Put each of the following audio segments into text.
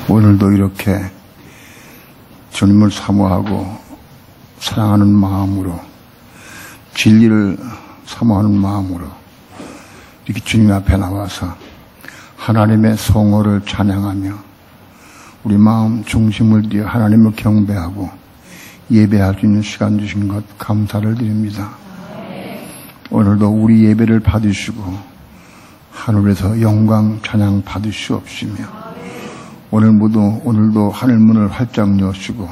오늘도 이렇게 주님을 사모하고 사랑하는 마음으로, 진리를 사모하는 마음으로 이렇게 주님 앞에 나와서 하나님의 성호를 찬양하며 우리 마음 중심을 뒤에 하나님을 경배하고 예배할 수 있는 시간 주신 것 감사를 드립니다. 오늘도 우리 예배를 받으시고 하늘에서 영광 찬양 받으시옵시며 오늘도 하늘문을 활짝 여시고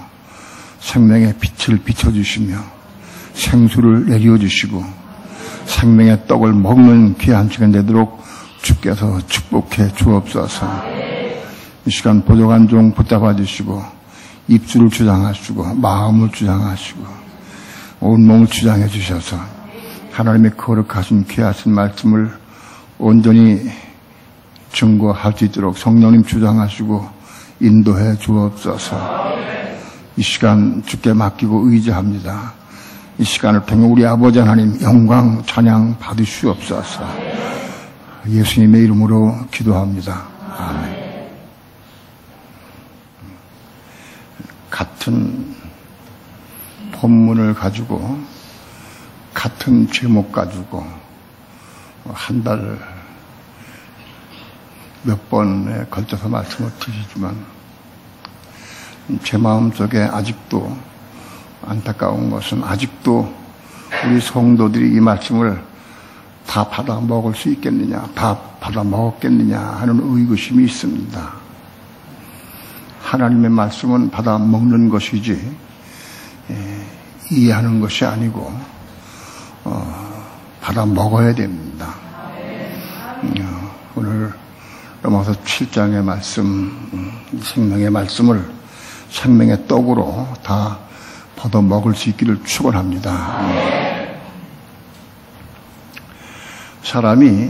생명의 빛을 비춰주시며 생수를 내려주시고 생명의 떡을 먹는 귀한 시간 되도록 주께서 축복해 주옵소서. 이 시간 부족한 종 붙잡아 주시고 입술을 주장하시고 마음을 주장하시고 온몸을 주장해 주셔서 하나님의 거룩하신 귀하신 말씀을 온전히 증거할 수 있도록 성령님 주장하시고 인도해 주옵소서. 이 시간 주께 맡기고 의지합니다. 이 시간을 통해 우리 아버지 하나님 영광 찬양 받으시옵소서. 예수님의 이름으로 기도합니다. 아멘. 같은 본문을 가지고 같은 제목 가지고 한 달 몇 번에 걸쳐서 말씀을 드리지만 제 마음속에 아직도 안타까운 것은 아직도 우리 성도들이 이 말씀을 다 받아 먹을 수 있겠느냐, 다 받아 먹었겠느냐 하는 의구심이 있습니다. 하나님의 말씀은 받아 먹는 것이지 이해하는 것이 아니고 받아 먹어야 됩니다. 오늘 로마서 7장의 말씀, 생명의 말씀을 생명의 떡으로 다 받아 먹을 수 있기를 축원합니다. 사람이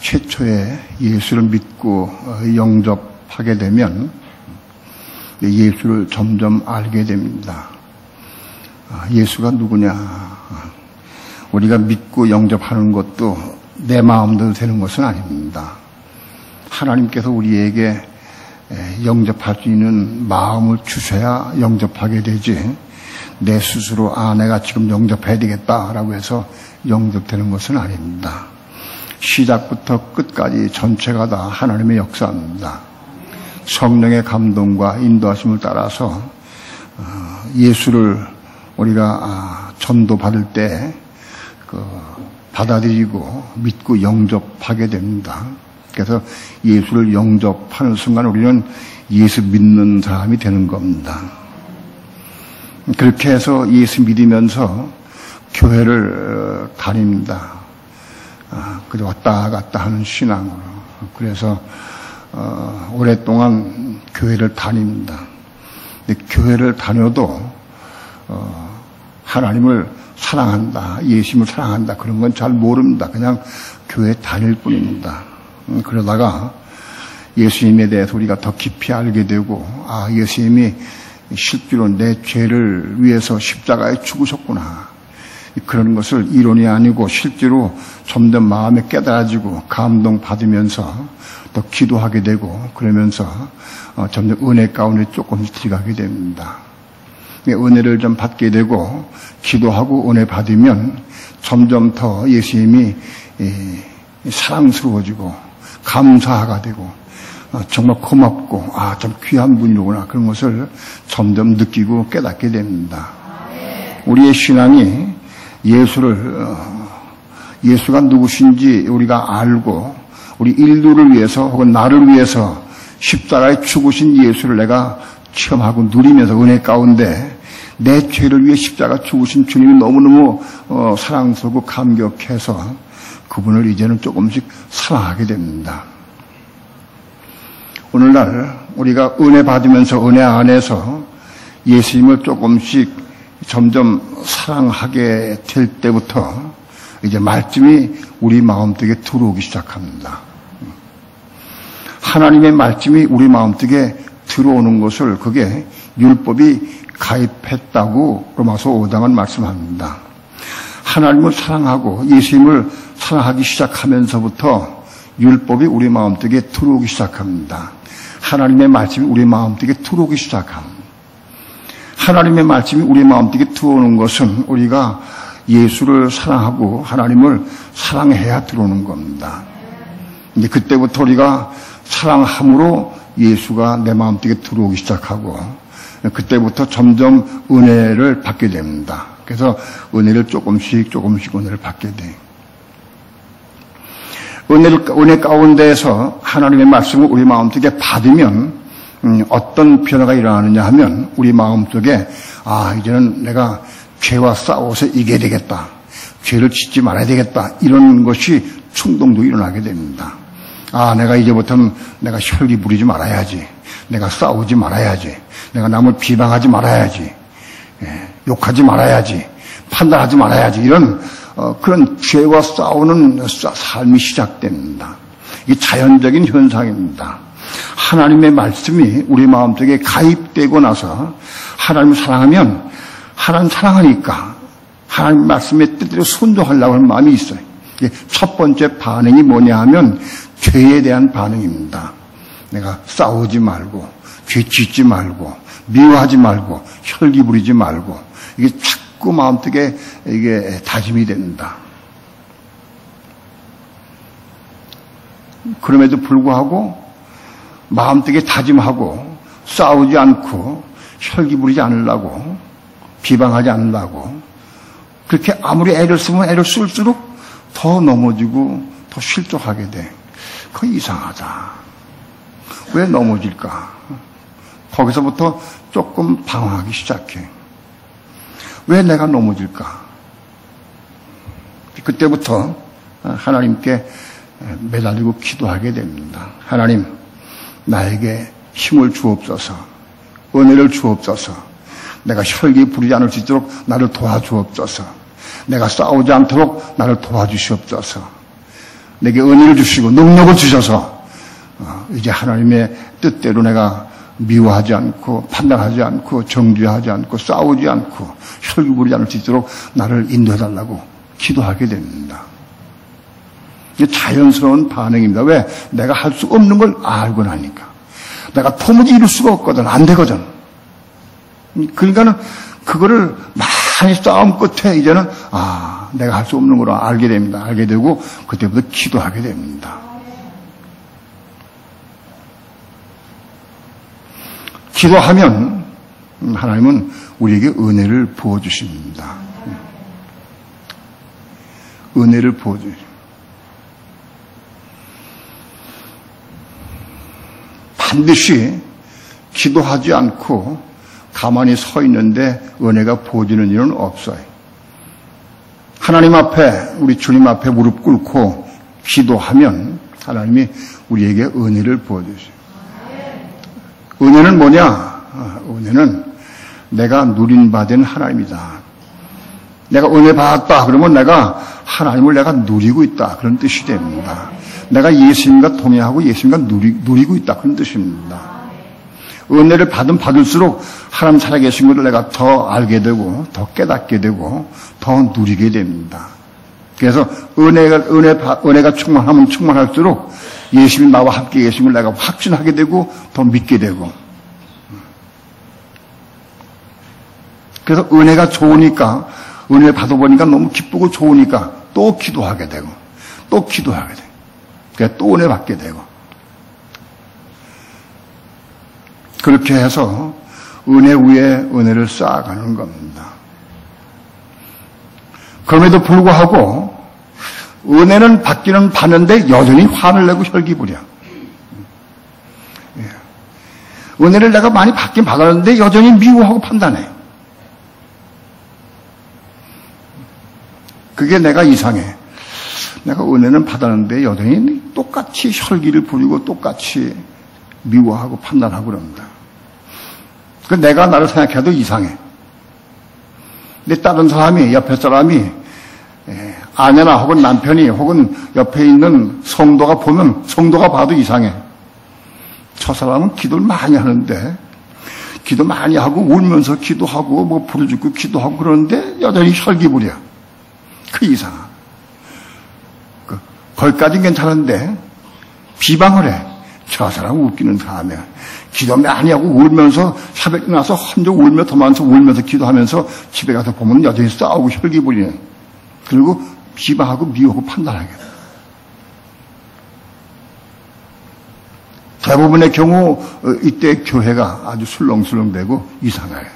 최초에 예수를 믿고 영접하게 되면 예수를 점점 알게 됩니다. 예수가 누구냐? 우리가 믿고 영접하는 것도 내 마음대로 되는 것은 아닙니다. 하나님께서 우리에게 영접할 수 있는 마음을 주셔야 영접하게 되지, 내 스스로 내가 지금 영접해야 되겠다라고 해서 영접되는 것은 아닙니다. 시작부터 끝까지 전체가 다 하나님의 역사입니다. 성령의 감동과 인도하심을 따라서 예수를 우리가 전도받을 때 받아들이고 믿고 영접하게 됩니다. 그래서 예수를 영접하는 순간 우리는 예수 믿는 사람이 되는 겁니다. 그렇게 해서 예수 믿으면서 교회를 다닙니다. 그저 왔다 갔다 하는 신앙으로. 그래서 오랫동안 교회를 다닙니다. 근데 교회를 다녀도 하나님을 사랑한다, 예수님을 사랑한다 그런 건 잘 모릅니다. 그냥 교회 다닐 뿐입니다. 그러다가 예수님에 대해서 우리가 더 깊이 알게 되고, 예수님이 실제로 내 죄를 위해서 십자가에 죽으셨구나, 그런 것을 이론이 아니고 실제로 점점 마음에 깨달아지고 감동받으면서 더 기도하게 되고, 그러면서 점점 은혜 가운데 조금씩 들어가게 됩니다. 은혜를 좀 받게 되고 기도하고 은혜 받으면 점점 더 예수님이 사랑스러워지고 감사가 되고 정말 고맙고 참 귀한 분이로구나, 그런 것을 점점 느끼고 깨닫게 됩니다. 우리의 신앙이 예수가 누구신지 우리가 알고 우리 인류를 위해서 혹은 나를 위해서 십자가에 죽으신 예수를 내가 체험하고 누리면서 은혜 가운데 내 죄를 위해 십자가 죽으신 주님이 너무너무 사랑스럽고 감격해서 그분을 이제는 조금씩 사랑하게 됩니다. 오늘날 우리가 은혜 받으면서 은혜 안에서 예수님을 조금씩 점점 사랑하게 될 때부터 이제 말씀이 우리 마음속에 들어오기 시작합니다. 하나님의 말씀이 우리 마음속에 들어오는 것을, 그게 율법이 가입했다고 로마서 5장은 말씀합니다. 하나님을 사랑하고 예수님을 사랑하기 시작하면서부터 율법이 우리 마음속에 들어오기 시작합니다. 하나님의 말씀이 우리 마음속에 들어오기 시작합니다. 하나님의 말씀이 우리 마음속에 들어오는 것은 우리가 예수를 사랑하고 하나님을 사랑해야 들어오는 겁니다. 이제 그때부터 우리가 사랑함으로 예수가 내 마음속에 들어오기 시작하고 그때부터 점점 은혜를 받게 됩니다. 그래서 은혜를 조금씩 은혜를 받게 돼요. 은혜 가운데에서 하나님의 말씀을 우리 마음속에 받으면 어떤 변화가 일어나느냐 하면 우리 마음속에 이제는 내가 죄와 싸워서 이겨야 되겠다. 죄를 짓지 말아야 되겠다. 이런 것이 충동도 일어나게 됩니다. 내가 이제부터는 내가 혈기 부리지 말아야지. 내가 싸우지 말아야지. 내가 남을 비방하지 말아야지. 욕하지 말아야지. 판단하지 말아야지. 이런 그런 죄와 싸우는 삶이 시작됩니다. 이게 자연적인 현상입니다. 하나님의 말씀이 우리 마음속에 가입되고 나서 하나님을 사랑하면 하나님 사랑하니까 하나님 말씀의 뜻대로 순종하려고 하는 마음이 있어요. 첫 번째 반응이 뭐냐 하면 죄에 대한 반응입니다. 내가 싸우지 말고 죄 짓지 말고 미워하지 말고 혈기 부리지 말고 이게 자꾸 마음속에 이게 다짐이 됩니다. 그럼에도 불구하고 마음속에 다짐하고 싸우지 않고 혈기 부리지 않으려고 비방하지 않으려고 그렇게 아무리 애를 쓰면 애를 쓸수록 더 넘어지고 더 실족하게 돼. 그거 이상하다. 왜 넘어질까? 거기서부터 조금 방황하기 시작해. 왜 내가 넘어질까? 그때부터 하나님께 매달리고 기도하게 됩니다. 하나님, 나에게 힘을 주옵소서. 은혜를 주옵소서. 내가 혈기 부리지 않을 수 있도록 나를 도와주옵소서. 내가 싸우지 않도록 나를 도와주시옵소서. 내게 은혜를 주시고 능력을 주셔서 이제 하나님의 뜻대로 내가 미워하지 않고 판단하지 않고 정죄하지 않고 싸우지 않고 혈기 부리지 않을 수 있도록 나를 인도해달라고 기도하게 됩니다. 이게 자연스러운 반응입니다. 왜? 내가 할 수 없는 걸 알고 나니까. 내가 도무지 이룰 수가 없거든. 안 되거든. 그러니까는 그거를 많이 싸움 끝에 이제는 내가 할 수 없는 걸 알게 됩니다. 알게 되고 그때부터 기도하게 됩니다. 기도하면 하나님은 우리에게 은혜를 부어주십니다. 은혜를 부어주십니다. 반드시 기도하지 않고 가만히 서 있는데 은혜가 부어지는 일은 없어요. 하나님 앞에 우리 주님 앞에 무릎 꿇고 기도하면 하나님이 우리에게 은혜를 부어주세요. 은혜는 뭐냐? 은혜는 내가 누린바된 하나님이다. 내가 은혜 받았다 그러면 내가 하나님을 내가 누리고 있다 그런 뜻이 됩니다. 내가 예수님과 동행하고 예수님과 누리고 있다 그런 뜻입니다. 은혜를 받을수록 하나님 살아계신 것을 내가 더 알게 되고 더 깨닫게 되고 더 누리게 됩니다. 그래서 은혜가 충만하면 충만할수록 예수님이 나와 함께 계신 걸 내가 확신하게 되고 더 믿게 되고 그래서 은혜가 좋으니까 은혜 받아보니까 너무 기쁘고 좋으니까 또 기도하게 되고 또 기도하게 되고 그래서 또 은혜 받게 되고 그렇게 해서 은혜 위에 은혜를 쌓아가는 겁니다. 그럼에도 불구하고 은혜는 받기는 받는데 여전히 화를 내고 혈기 부려. 은혜를 내가 많이 받긴 받았는데 여전히 미워하고 판단해. 그게 내가 이상해. 내가 은혜는 받았는데 여전히 똑같이 혈기를 부리고 똑같이 미워하고 판단하고 그럽니다. 그 내가 나를 생각해도 이상해. 근데 다른 사람이, 옆에 사람이, 아내나 혹은 남편이 혹은 옆에 있는 성도가 보면 성도가 봐도 이상해. 저 사람은 기도를 많이 하는데, 기도 많이 하고 울면서 기도하고 뭐 부르짖고 기도하고 그러는데 여전히 혈기 부려. 그 이상하. 거기까지는 괜찮은데 비방을 해. 저 사람 웃기는 사람이야. 기도 많이 하고 울면서 새벽에 나서 혼자 울며 도망쳐 울면서 기도하면서 집에 가서 보면 여전히 싸우고 혈기 부리는. 그리고 비방하고 미워하고 판단하게 돼. 대부분의 경우 이때 교회가 아주 술렁술렁되고 이상해요.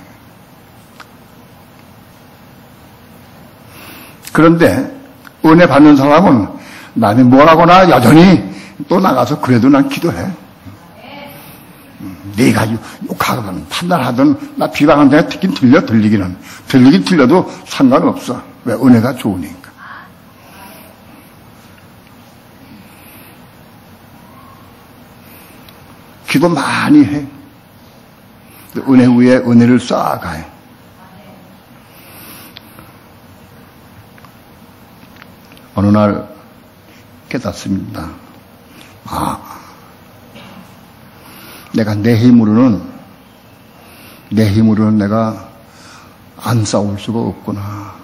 그런데 은혜 받는 사람은 남이 뭐라거나 여전히 또 나가서 그래도 난 기도해. 네가 욕하든 판단하든 나 비방하는 데가 듣긴 들리긴 들려도 상관없어. 왜? 은혜가 좋으니까. 기도 많이 해. 은혜 위에 은혜를 쌓아가요. 어느 날 깨닫습니다. 내가 내 힘으로는 내가 안 싸울 수가 없구나.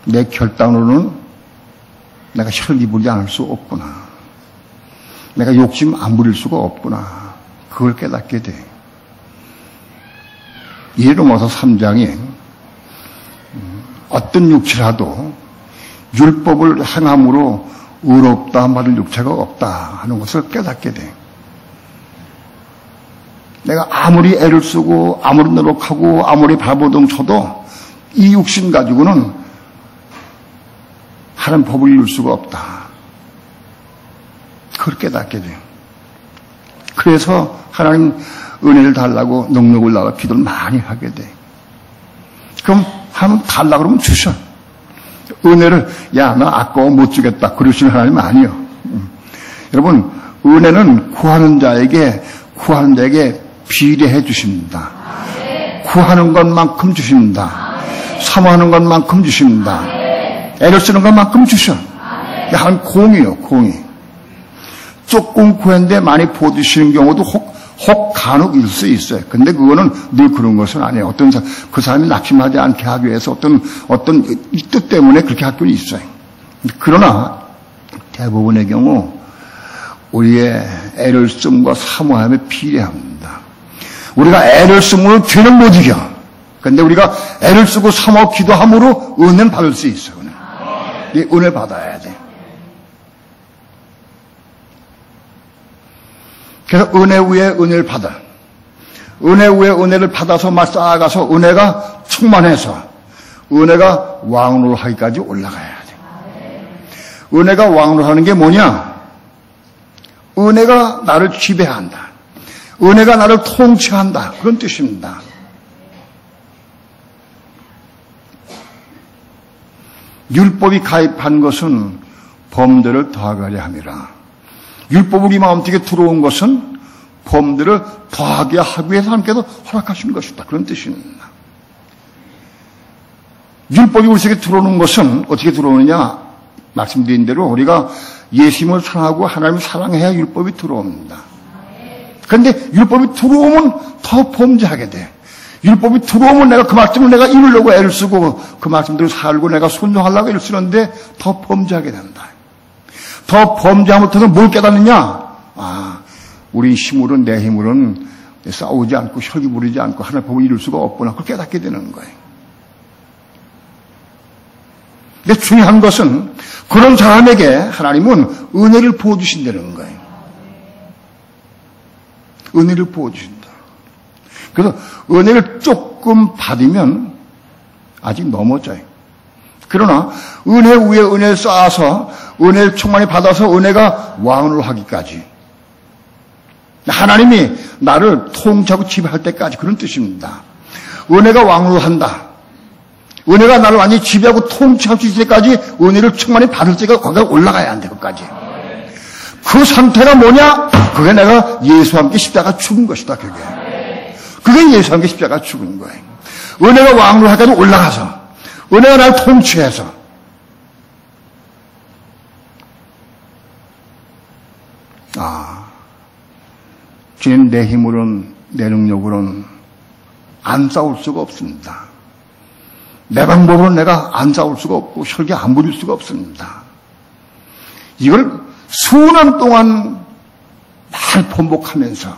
내 결단으로는 내가 혈기 부리지 않을 수 없구나. 내가 욕심 안 부릴 수가 없구나. 그걸 깨닫게 돼. 이 로마서 3장에 어떤 육체라도 율법을 행함으로 의롭다 말을 육체가 없다 하는 것을 깨닫게 돼. 내가 아무리 애를 쓰고 아무리 노력하고 아무리 발버둥 쳐도 이 육신 가지고는 하나님 법을 이룰 수가 없다. 그걸 깨닫게 돼요. 그래서 하나님 은혜를 달라고 능력을 달라고 기도를 많이 하게 돼. 그럼 하나님 달라고 그러면 주셔. 은혜를 야 나 아까워 못 주겠다 그러시는 하나님 아니요. 여러분 은혜는 구하는 자에게 비례해 주십니다. 구하는 것만큼 주십니다. 사모하는 것만큼 주십니다. 애를 쓰는 것만큼 주셔. 하나님 공이요, 공이. 조금 구했는데 많이 보여주시는 경우도 혹 간혹 있을 수 있어요. 근데 그거는 늘 그런 것은 아니에요. 그 사람이 낙심하지 않게 하기 위해서 어떤 이 뜻 때문에 그렇게 할 경우 있어요. 그러나 대부분의 경우 우리의 애를 씀과 사모함에 비례합니다. 우리가 애를 쓰면 죄는 못 이겨. 근데 우리가 애를 쓰고 사모 기도함으로 은혜는 받을 수 있어요. 이 은혜를 받아야 돼. 그래서 은혜 위에 은혜를 받아. 은혜 위에 은혜를 받아서 막 쌓아가서 은혜가 충만해서 은혜가 왕으로 하기까지 올라가야 돼. 은혜가 왕으로 하는 게 뭐냐? 은혜가 나를 지배한다. 은혜가 나를 통치한다. 그런 뜻입니다. 율법이 가입한 것은 범죄를 더하게 함이라. 율법이 우리 마음속에 들어온 것은 범죄를 더하게 하기 위해서 하나님께서 허락하신 것이다. 그런 뜻입니다. 율법이 우리 속에 들어오는 것은 어떻게 들어오느냐? 말씀드린 대로 우리가 예수님을 사랑하고 하나님을 사랑해야 율법이 들어옵니다. 그런데 율법이 들어오면 더 범죄하게 돼. 율법이 들어오면 내가 그 말씀을 내가 이루려고 애를 쓰고 그 말씀대로 살고 내가 순종하려고 애를 쓰는데 더 범죄하게 된다. 더 범죄하면서 뭘 깨닫느냐? 우리 힘으로는 내 힘으로는 싸우지 않고 혈기 부리지 않고 하나님 법을 이룰 수가 없구나. 그걸 깨닫게 되는 거예요. 근데 중요한 것은 그런 사람에게 하나님은 은혜를 부어주신다는 거예요. 은혜를 부어주신다. 그래서 은혜를 조금 받으면 아직 넘어져요. 그러나 은혜 위에 은혜를 쌓아서 은혜를 충만히 받아서 은혜가 왕으로 하기까지 하나님이 나를 통치하고 지배할 때까지 그런 뜻입니다. 은혜가 왕으로 한다. 은혜가 나를 완전히 지배하고 통치할 수 있을 때까지 은혜를 충만히 받을 때가 거기가 올라가야 한다. 그까지. 그 상태가 뭐냐? 그게 내가 예수와 함께 십자가 죽은 것이다. 그게 예수와 함께 십자가 죽은 거예요. 은혜가 왕으로 하기까지 올라가서 은혜가 나를 통치해서 주님 내 힘으로는 내 능력으로는 안 싸울 수가 없습니다. 내 방법으로는 내가 안 싸울 수가 없고 혈기 안 부릴 수가 없습니다. 이걸 수년 동안 날 번복하면서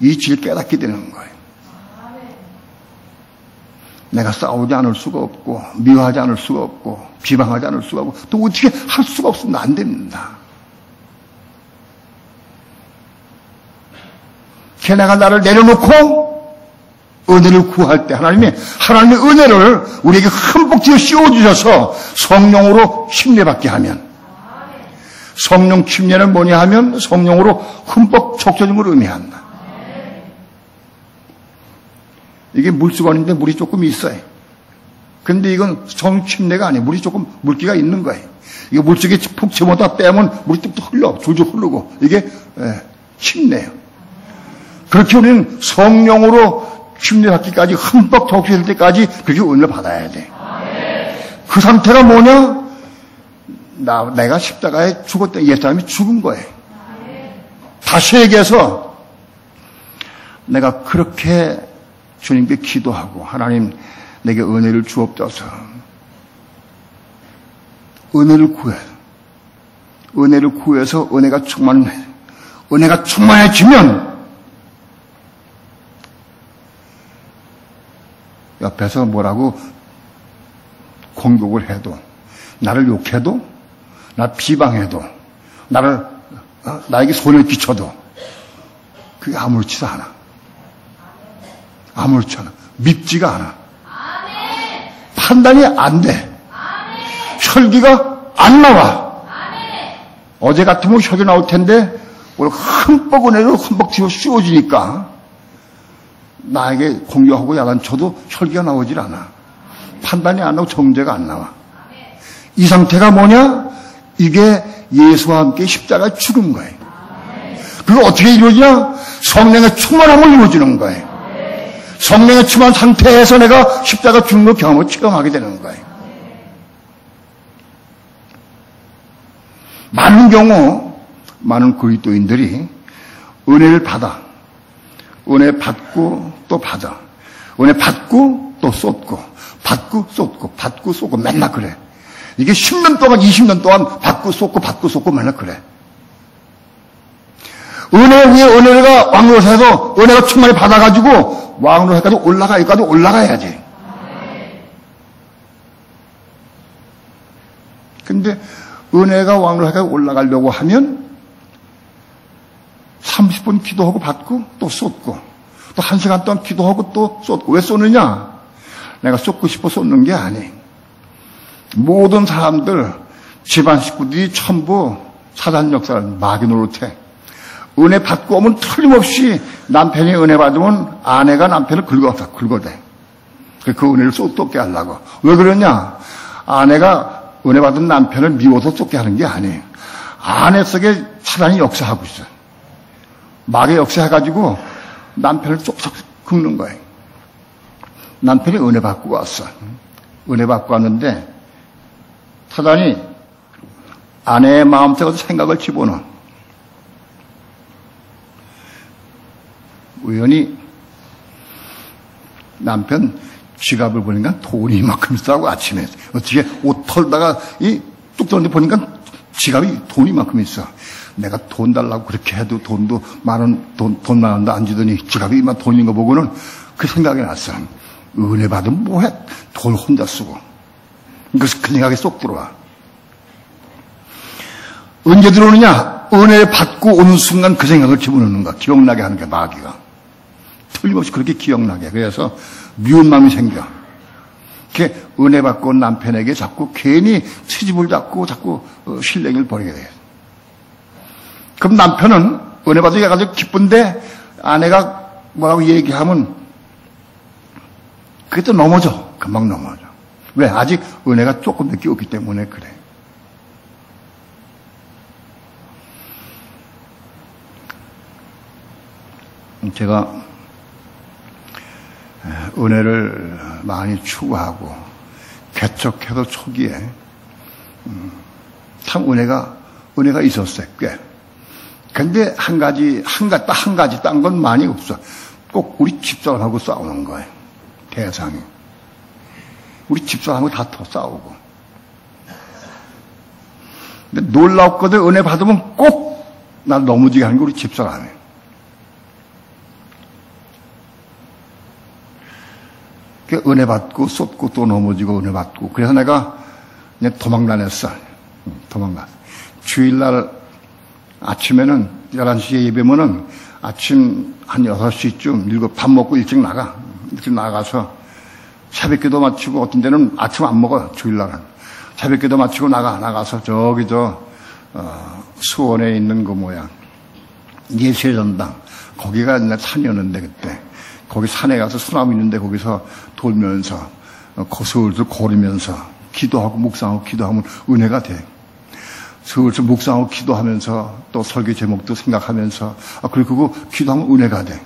이 진리를 깨닫게 되는 거예요. 내가 싸우지 않을 수가 없고, 미워하지 않을 수가 없고, 비방하지 않을 수가 없고, 또 어떻게 할 수가 없으면 안 됩니다. 걔네가 나를 내려놓고 은혜를 구할 때 하나님의 은혜를 우리에게 흠뻑 지어 씌워주셔서 성령으로 침례받게 하면, 성령 침례는 뭐냐 하면 성령으로 흠뻑 적셔짐을 의미한다. 이게 물수건인데 물이 조금 있어요. 근데 이건 성 침례가 아니에요. 물이 조금 물기가 있는 거예요. 이거 물속에 푹 집어다 빼면 물이 뚝뚝 흘러, 줄줄 흐르고 이게 침례예요. 그렇게 우리는 성령으로 침례받기까지 흠뻑 적셔질 때까지 그렇게 은혜를 받아야 돼. 그 상태가 뭐냐? 내가 십자가에 죽었다. 옛사람이 죽은 거예요. 다시 얘기해서 내가 그렇게 주님께 기도하고 하나님 내게 은혜를 주옵소서. 은혜를 구해서 은혜가 충만해지면 옆에서 뭐라고 공격을 해도, 나를 욕해도, 나를 비방해도, 나에게 손을 끼쳐도 그게 아무렇지도 않아. 아무렇지 않아. 밉지가 않아. 판단이 안 돼. 혈기가 안 나와. 어제 같으면 혈기 나올 텐데 오늘 흠뻑 은혜로 흠뻑 뒤로 씌워지니까 나에게 공격하고 야단쳐도 혈기가 나오질 않아. 판단이 안 나고 정죄가 안 나와. 이 상태가 뭐냐? 이게 예수와 함께 십자가에 죽은 거예요. 그게 어떻게 이루어지냐? 성령의 충만함을 이루어지는 거예요. 성령의 충만 상태에서 내가 십자가 죽는 걸 경험을 체험하게 되는 거예요. 많은 경우 많은 그리스도인들이 은혜를 받아, 은혜 받고 또 받아, 은혜 받고 또 쏟고, 받고 쏟고, 받고 쏟고 맨날 그래. 이게 10년 동안 20년 동안 받고 쏟고 맨날 그래. 은혜 위에 은혜가 왕노릇해서 은혜가 충만히 받아가지고 왕노릇까지 여기까지 올라가야지. 근데 은혜가 왕노릇까지 올라가려고 하면 30분 기도하고 받고 또 쏟고 또 1시간 동안 기도하고 또 쏟고. 왜 쏟느냐? 내가 쏟고 싶어 쏟는 게 아니. 모든 사람들, 집안 식구들이 전부 사단 역사를 마귀 노릇해. 은혜 받고 오면 틀림없이 남편이 은혜 받으면 아내가 남편을 긁어대. 그 은혜를 쏟게 하려고. 왜 그러냐? 아내가 은혜 받은 남편을 미워서 쏟게 하는 게 아니에요. 아내 속에 사단이 역사하고 있어요. 마귀 역사해가지고 남편을 쪽쪽 긁는 거예요. 남편이 은혜 받고 왔어. 은혜 받고 왔는데 사단이 아내의 마음속에서 생각을 집어넣어. 우연히 남편 지갑을 보니까 돈이 이만큼 있다고 아침에 어떻게 옷 털다가 뚝 떨어져 보니까 지갑이 돈이 이만큼 있어. 내가 돈 달라고 그렇게 해도 돈도 돈 만 원도 안 주더니 지갑이 이만 돈 있는 거 보고는 그 생각이 났어. 은혜 받으면 뭐해? 돈 혼자 쓰고. 그래서 그 생각이 쏙 들어와. 언제 들어오느냐? 은혜 받고 오는 순간 그 생각을 집어넣는 거야. 기억나게 하는 게 마귀가. 틀림없이 그렇게 기억나게. 그래서 미운 마음이 생겨. 이렇게 은혜 받고 온 남편에게 자꾸 괜히 트집을 잡고 자꾸 실랭이를 벌이게 돼. 그럼 남편은 은혜 받으니까 아주 기쁜데 아내가 뭐라고 얘기하면 그게 또 넘어져. 금방 넘어져. 왜? 아직 은혜가 조금 늦게 없기 때문에 그래. 제가 은혜를 많이 추구하고 개척해서 초기에 참 은혜가 있었어요. 꽤. 근데 한 가지 딴 건 많이 없어. 꼭 우리 집사람하고 싸우는 거예요. 대상이. 우리 집사람하고 다퉈 싸우고. 근데 놀랍거든. 은혜 받으면 꼭 날 넘어지게 하는 게 우리 집사람이에요. 은혜 받고 쏟고 또 넘어지고 은혜 받고. 그래서 내가 그냥 도망다녔어. 도망다. 주일날 아침에는 11시에 예배면은 아침 한 6시쯤 밥 먹고 일찍 나가. 일찍 나가서 새벽기도 마치고 어떤 데는 아침 안 먹어요. 주일날은. 새벽기도 마치고 나가서 저기 수원에 있는 그 뭐야 예수의 전당 거기가 옛날 산이었는데 그때 거기 산에 가서 수나무 있는데 거기서 돌면서 슬슬 걸으면서 기도하고 묵상하고 기도하면 은혜가 돼. 슬슬 묵상하고 기도하면서 또 설교 제목도 생각하면서 그리고 기도하면 은혜가 돼.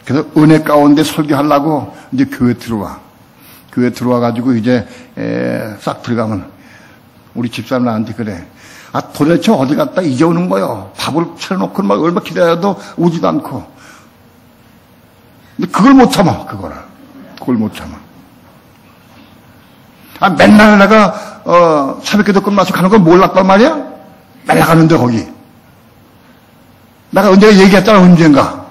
그래서 은혜 가운데 설교하려고 이제 교회 들어와. 교회 들어와가지고 이제 싹 들어가면 우리 집사람 나한테 그래. 도대체 어디 갔다 이제 오는 거요. 밥을 차려놓고 막 얼마 기다려도 오지도 않고. 근데 그걸 못 참아, 그걸 못 참아. 맨날 내가, 새벽기도 끝나서 가는 걸 몰랐단 말이야? 맨날 가는데, 거기. 내가 얘기했잖아, 언젠가.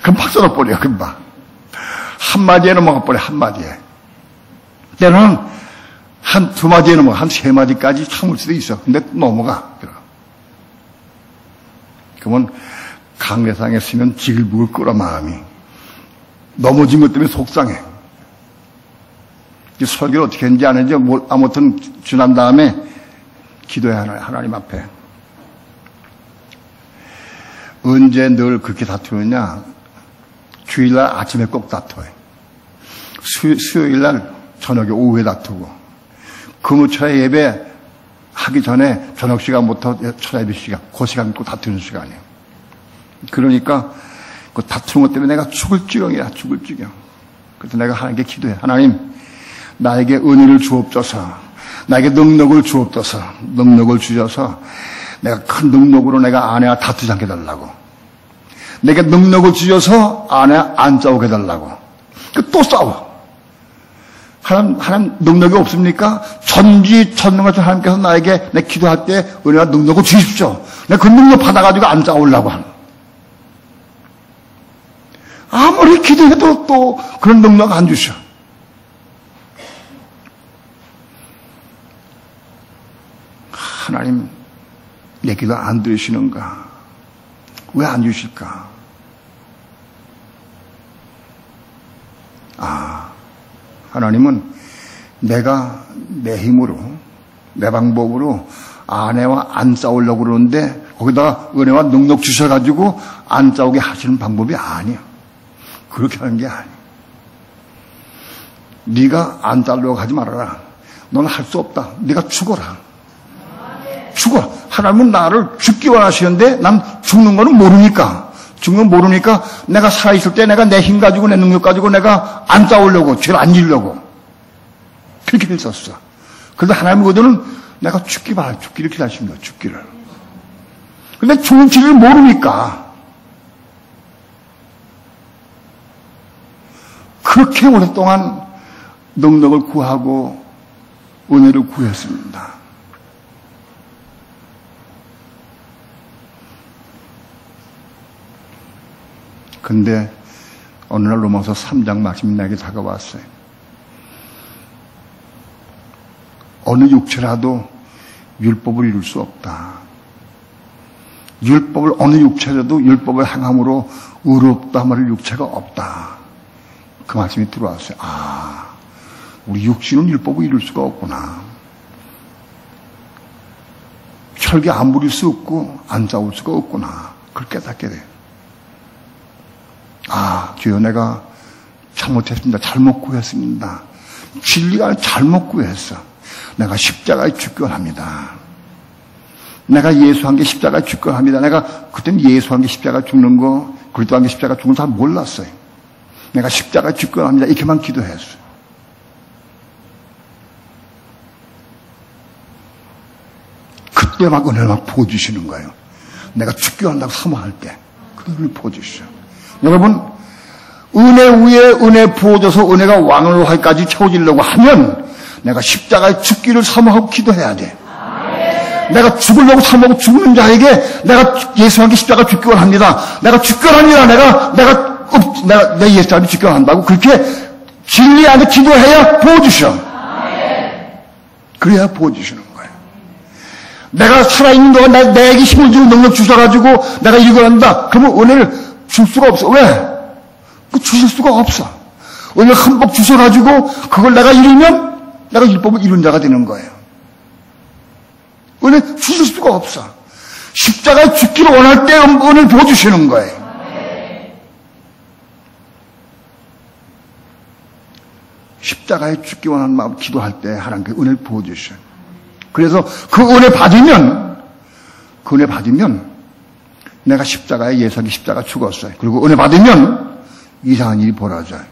그럼 팍 썰어버려, 금방. 한마디에 넘어가버려, 한마디에. 때는 한 2마디에 넘어가, 한 3마디까지 참을 수도 있어. 근데 넘어가. 그러면 강대상에 쓰면 지글부글 끓어, 마음이. 넘어진 것 때문에 속상해. 설교를 어떻게 했는지 안 했는지, 아무튼 지난 다음에 기도해, 하나님 앞에. 언제 늘 그렇게 다투느냐? 주일날 아침에 꼭 다투어요. 수요일날 저녁에 오후에 다투고, 금요철에 예배 하기 전에 저녁 시간부터 철야예배 시간, 그 시간 꼭 다투는 시간이에요. 그러니까 그 다투는 것 때문에 내가 죽을 지경이야, 죽을 지경. 그래서 내가 하나님께 기도해. 하나님, 나에게 은혜를 주옵소서. 나에게 능력을 주옵소서. 능력을 주셔서 내가 큰 능력으로 내가 아내와 다투지 않게 해달라고. 내게 능력을 주셔서 아내와 안 싸우게 해달라고. 또 싸워. 하나님 능력이 없습니까? 전지전능하신 하나님께서 나에게 내 기도할 때 은혜와 능력을 주십시오. 내가 그 능력 받아가지고 안 싸우려고 하는. 아무리 기도해도 또 그런 능력 안 주셔. 하나님, 내 기도 안 들으시는가? 왜 안 주실까? 하나님은 내가 내 힘으로, 내 방법으로 아내와 안 싸우려고 그러는데 거기다가 은혜와 능력 주셔가지고 안 싸우게 하시는 방법이 아니야. 그렇게 하는 게 아니야. 네가 안 싸우려고 하지 말아라. 너는 할 수 없다. 네가 죽어라. 죽어. 하나님은 나를 죽기 원하시는데 난 죽는 거는 모르니까. 죽는 건 모르니까 내가 살아있을 때 내가 내 힘 가지고 내 능력 가지고 내가 안 싸우려고, 죄를 안 지으려고. 그렇게 했었어. 그런데 하나님 거들은 내가 죽기를 기다리십니다. 죽기를. 근데 죽는 길을 모르니까. 그렇게 오랫동안 능력을 구하고 은혜를 구했습니다. 근데 어느 날 로마서 3장 말씀이 내게 다가왔어요. 어느 육체라도 율법을 이룰 수 없다. 어느 육체라도 율법을 행함으로 의롭다 말할 육체가 없다. 그 말씀이 들어왔어요. 우리 육신은 율법을 이룰 수가 없구나. 혈기 안 부릴 수 없고 안 싸울 수가 없구나. 그걸 깨닫게 돼요. 주여, 내가 잘못했습니다. 잘못 구했습니다. 진리가 아니라 잘못 구했어. 내가 십자가에 죽견합니다. 내가 예수한 게 십자가에 죽견합니다. 내가 그때는 예수한 게 십자가에 죽는 거, 그리스도한 게 십자가에 죽는 거 잘 몰랐어요. 내가 십자가에 죽견합니다. 이렇게만 기도했어요. 그때 막 은혜를 막 부어주시는 거예요. 내가 죽견한다고 사모할 때 그 은혜를 부어주시죠. 여러분, 은혜 위에 은혜 부어줘서 은혜가 왕으로 하기까지 채워지려고 하면 내가 십자가에 죽기를 사모하고 기도해야 돼. 내가 죽으려고 삶하고 죽는 자에게 내가 예수와 함께 십자가 죽기 원합니다. 내가 죽기 원합니다. 내 예수와 함께 죽기 원한다고 그렇게 진리 안에 기도해야 부어주셔. 그래야 부어주시는 거예요. 내가 살아있는 동안 내게 힘을 주고 능력 주셔가지고 내가 이걸 한다. 그러면 은혜를 줄 수가 없어. 왜? 주실 수가 없어. 은혜를 흠뻑 주셔가지고 그걸 내가 이루면 내가 율법을 이룬 자가 되는 거예요. 은혜 주실 수가 없어. 십자가에 죽기를 원할 때 은혜를 부어주시는 거예요. 십자가에 죽기 원하는 마음 기도할 때 하나님께 은혜를 부어주셔요. 그래서 그 은혜 받으면 내가 십자가에 예수님이 십자가 죽었어요. 그리고 은혜 받으면 이상한 일이 벌어져요.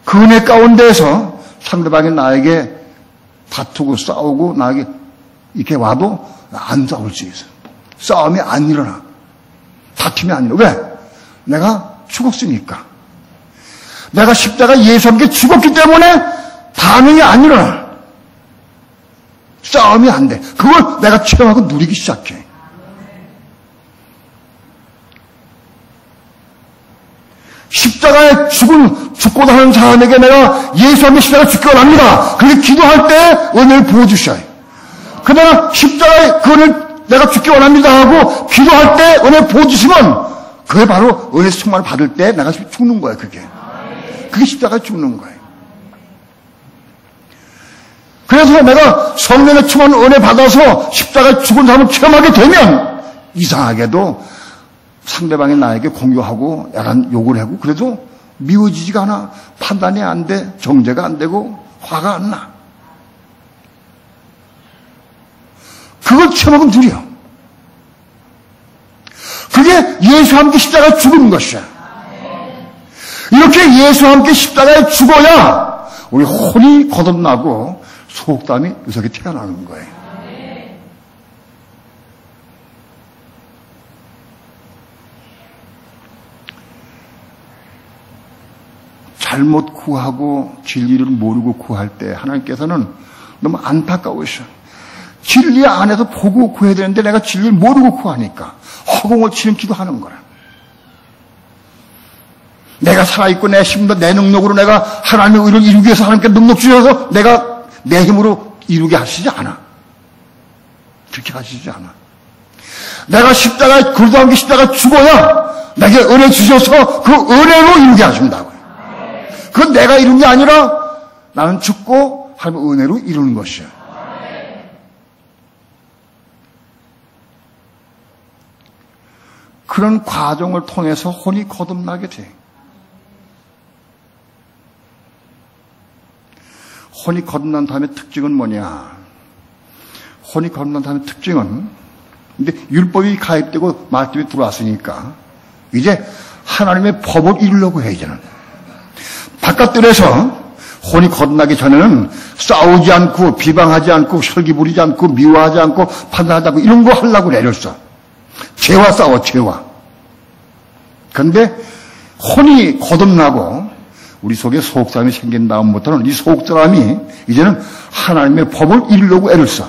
그 은혜 가운데에서 상대방이 나에게 다투고 싸우고 나에게 이렇게 와도 안 싸울 수 있어요. 싸움이 안 일어나. 다툼이 안 일어나. 왜? 내가 죽었으니까. 내가 십자가 예수님께 죽었기 때문에 반응이 안 일어나. 싸움이 안 돼. 그걸 내가 체험하고 누리기 시작해. 십자가에 죽고 사는 사람에게 내가 예수님의 십자가에 죽기 원합니다. 그렇게 기도할 때 은혜를 부어주셔요. 그러나 십자가에 그 은혜를 내가 죽기 원합니다 하고 기도할 때 은혜를 부어주시면 그게 바로 은혜 충만을 받을 때 내가 죽는 거예요. 그게 십자가에 죽는 거예요. 그래서 내가 성령의 충만 은혜 받아서 십자가에 죽은 사람을 체험하게 되면 이상하게도 상대방이 나에게 공격하고 약간 욕을 하고 그래도 미워지지가 않아. 판단이 안 돼. 정죄가 안 되고 화가 안 나. 그걸 체험하면 누려. 그게 예수와 함께 십자가에 죽은 것이야. 이렇게 예수와 함께 십자가에 죽어야 우리 혼이 거듭나고 속담이 이렇게 태어나는 거예요. 잘못 구하고 진리를 모르고 구할 때 하나님께서는 너무 안타까우셔. 진리 안에서 보고 구해야 되는데 내가 진리를 모르고 구하니까 허공을 치는 기도하는 거라. 내가 살아있고 내 힘으로 내 능력으로 내가 하나님의 의를 이루기 위해서 하나님께 능력 주셔서 내가 내 힘으로 이루게 하시지 않아. 그렇게 하시지 않아. 내가 십자가에 그러다 함께 십자가에 죽어야 내게 은혜 주셔서 그 은혜로 이루게 하신다고요. 그건 내가 이룬 게 아니라 나는 죽고 하나님의 은혜로 이루는 것이야. 그런 과정을 통해서 혼이 거듭나게 돼. 혼이 거듭난 다음에 특징은 뭐냐? 혼이 거듭난 다음에 특징은 근데 율법이 가입되고 말씀이 들어왔으니까 이제 하나님의 법을 이루려고 해. 이제는 바깥들에서 혼이 거듭나기 전에는 싸우지 않고 비방하지 않고 혈기 부리지 않고 미워하지 않고 판단하지 않고 이런 거 하려고 애를 써. 죄와 싸워. 죄와. 그런데 혼이 거듭나고 우리 속에 속사람이 생긴 다음부터는 이 속사람이 이제는 하나님의 법을 이루려고 애를 써.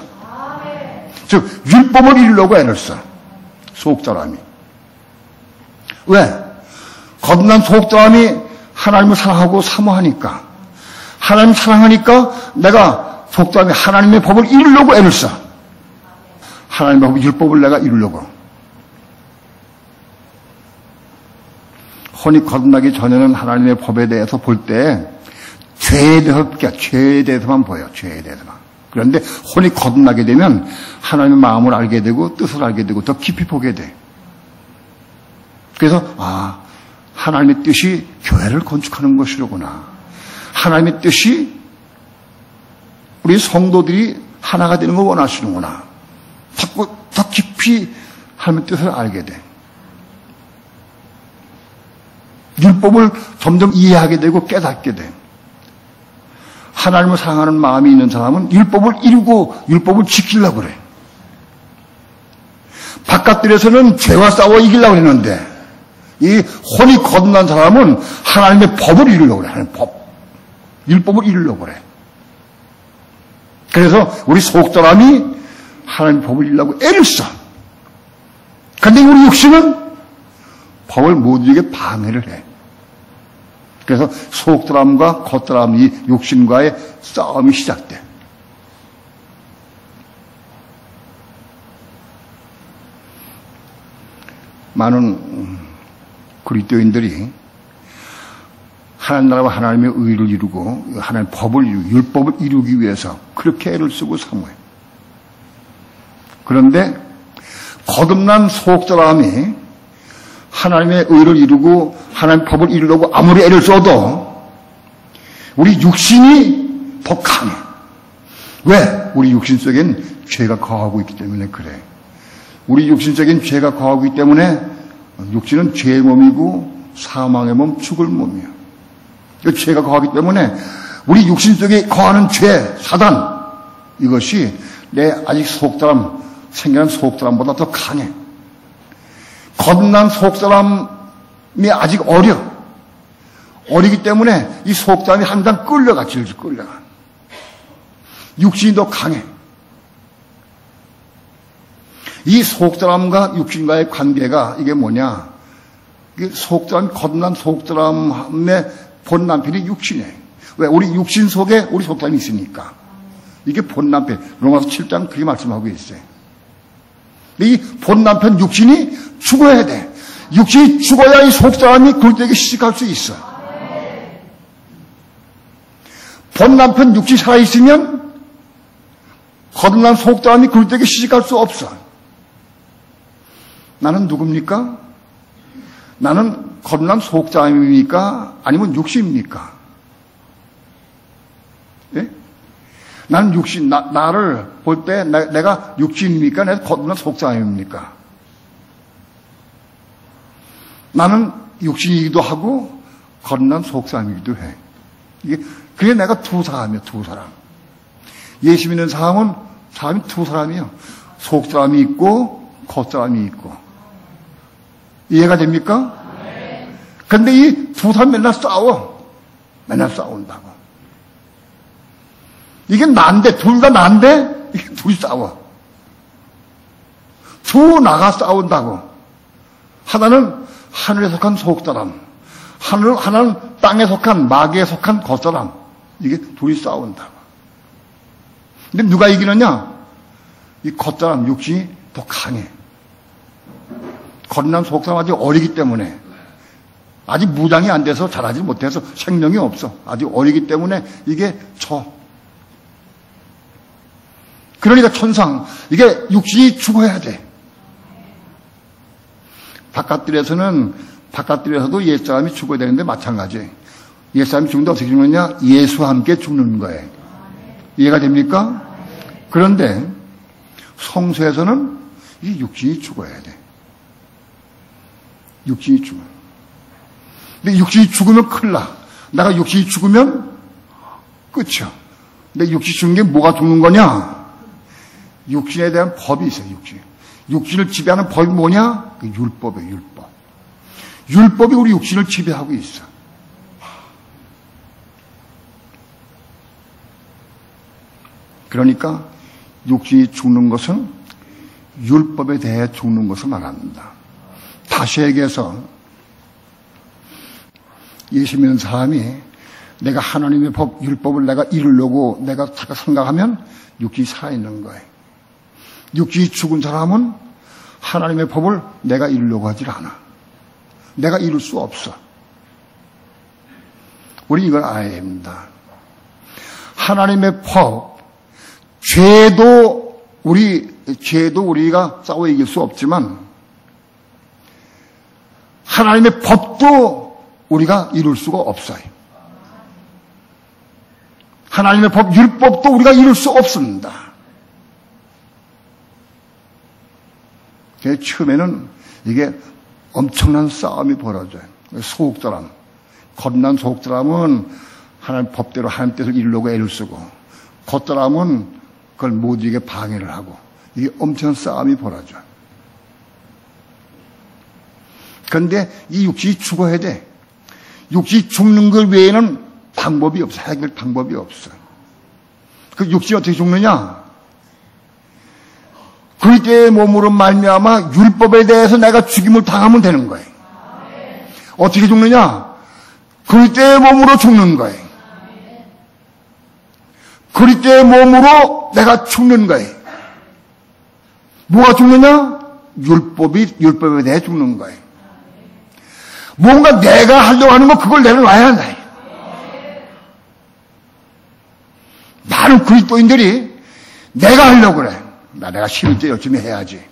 즉 율법을 이루려고 애를 써. 속사람이. 왜? 거듭난 속사람이 하나님을 사랑하고 사모하니까 하나님 사랑하니까 내가 속사람이 하나님의 법을 이루려고 애를 써. 하나님의 법, 율법을 내가 이루려고. 혼이 거듭나기 전에는 하나님의 법에 대해서 볼 때 죄에 대해서만 보여. 죄에 대해서만. 그런데 혼이 거듭나게 되면 하나님의 마음을 알게 되고 뜻을 알게 되고 더 깊이 보게 돼. 그래서 하나님의 뜻이 교회를 건축하는 것이로구나. 하나님의 뜻이 우리 성도들이 하나가 되는 걸 원하시는구나. 자꾸 더 깊이 하나님의 뜻을 알게 돼. 율법을 점점 이해하게 되고 깨닫게 돼. 하나님을 사랑하는 마음이 있는 사람은 율법을 이루고 율법을 지키려고 그래. 바깥들에서는 죄와 싸워 이기려고 했는데 이 혼이 거듭난 사람은 하나님의 법을 이루려고 그래. 하나님의 법. 율법을 이루려고 그래. 그래서 우리 속사람이 하나님 법을 이루려고 애를 써. 근데 우리 육신은 법을 못 이루게 방해를 해. 그래서 속사람과 겉사람, 이 육신과의 싸움이 시작돼. 많은 그리스도인들이 하나님 나라와 하나님의 의를 이루고 하나님의 법을 이루고 율법을 이루기 위해서 그렇게 애를 쓰고 사모해요. 그런데 거듭난 속사람이 하나님의 의를 이루고 하나님의 법을 이루려고 아무리 애를 써도 우리 육신이 더 강해. 왜? 우리 육신 속엔 죄가 거하고 있기 때문에 그래. 우리 육신 속엔 죄가 거하고 있기 때문에 육신은 죄의 몸이고 사망의 몸, 죽을 몸이야. 죄가 거하기 때문에 우리 육신 속에 거하는 죄, 사단, 이것이 내 아직 속사람, 생겨난 속사람보다 더 강해. 거듭난 속사람이 아직 어리기 때문에 이 속사람이 항상 끌려가, 질질 끌려가. 육신이 더 강해. 이 속사람과 육신과의 관계가 이게 뭐냐? 이게 속사람, 거듭난 속사람의 본 남편이 육신이에요. 왜? 우리 육신 속에 우리 속사람이 있으니까. 이게 본 남편. 로마서 7장 그렇게 말씀하고 있어요. 이 본 남편 육신이 죽어야 돼. 육신이 죽어야 이 속사람이 그릇되게 시집갈 수 있어. 본 남편 육신이 살아있으면 거듭난 속사람이 그릇되게 시집갈 수 없어. 나는 누굽니까? 나는 거듭난 속사람입니까? 아니면 육신입니까? 예? 나는 육신, 나를 볼 때 내가 육신입니까? 내가 거듭난 속사람입니까? 나는 육신이기도 하고 거듭난 속사람이기도 해. 그게 내가 두 사람이야, 두 사람. 예수 믿는 사람이 두 사람이에요. 속사람이 있고 겉사람이 있고. 이해가 됩니까? 근데 이 두 사람 맨날 싸워. 맨날 싸운다고. 이게 난데, 둘 다 난데, 이게 둘이 싸워. 두 나가 싸운다고. 하나는 하늘에 속한 속사람, 하나는 땅에 속한, 마귀에 속한 겉사람. 이게 둘이 싸운다고. 근데 누가 이기느냐? 이 겉사람, 육신이 더 강해. 거듭난 속사람 아직 어리기 때문에, 아직 무장이 안 돼서 잘하지 못해서 생명이 없어. 아직 어리기 때문에 이게 그러니까 천상, 이게 육신이 죽어야 돼. 바깥들에서도 옛사람이 죽어야 되는데 마찬가지예요. 옛사람이 죽는데 어떻게 죽느냐? 예수와 함께 죽는 거예요. 이해가 됩니까? 그런데 성소에서는 이 육신이 죽어야 돼. 육신이 죽어. 근데 육신이 죽으면 큰일 나. 내가 육신이 죽으면 끝이야. 근데 육신이 죽는 게 뭐가 죽는 거냐? 육신에 대한 법이 있어요, 육신을 지배하는 법이 뭐냐? 그 율법이에요, 율법. 율법이 우리 육신을 지배하고 있어. 그러니까 육신이 죽는 것은 율법에 대해 죽는 것을 말합니다. 다시 얘기해서 예수 믿는 사람이 내가 하나님의 법, 율법을 내가 이루려고 내가 생각하면 육신이 살아있는 거예요. 육신이 죽은 사람은 하나님의 법을 내가 이루려고 하질 않아. 내가 이룰 수 없어. 우리 이걸 알아야 됩니다. 하나님의 법, 죄도 우리가 싸워 이길 수 없지만 하나님의 법도 우리가 이룰 수가 없어요. 하나님의 법, 율법도 우리가 이룰 수 없습니다. 처음에는 이게 엄청난 싸움이 벌어져요. 속사람, 거듭난 속사람은 하나님 법대로 하나님 뜻을 이루려고 애를 쓰고, 겉사람은 그걸 못 이기게 방해를 하고, 이게 엄청난 싸움이 벌어져요. 그런데 이 육신이 죽어야 돼. 육신이 죽는 것 외에는 방법이 없어. 해결 방법이 없어. 그 육신이 어떻게 죽느냐? 그리스도의 몸으로 말미암아 율법에 대해서 내가 죽임을 당하면 되는 거예요. 어떻게 죽느냐? 그리스도의 몸으로 죽는 거예요. 그리스도의 몸으로 내가 죽는 거예요. 뭐가 죽느냐? 율법에 대해 죽는 거예요. 뭔가 내가 하려고 하는 거 그걸 내려놔야 한다. 많은 그리스도인들이 내가 하려고 그래. 내가 11조 열심히 해야지.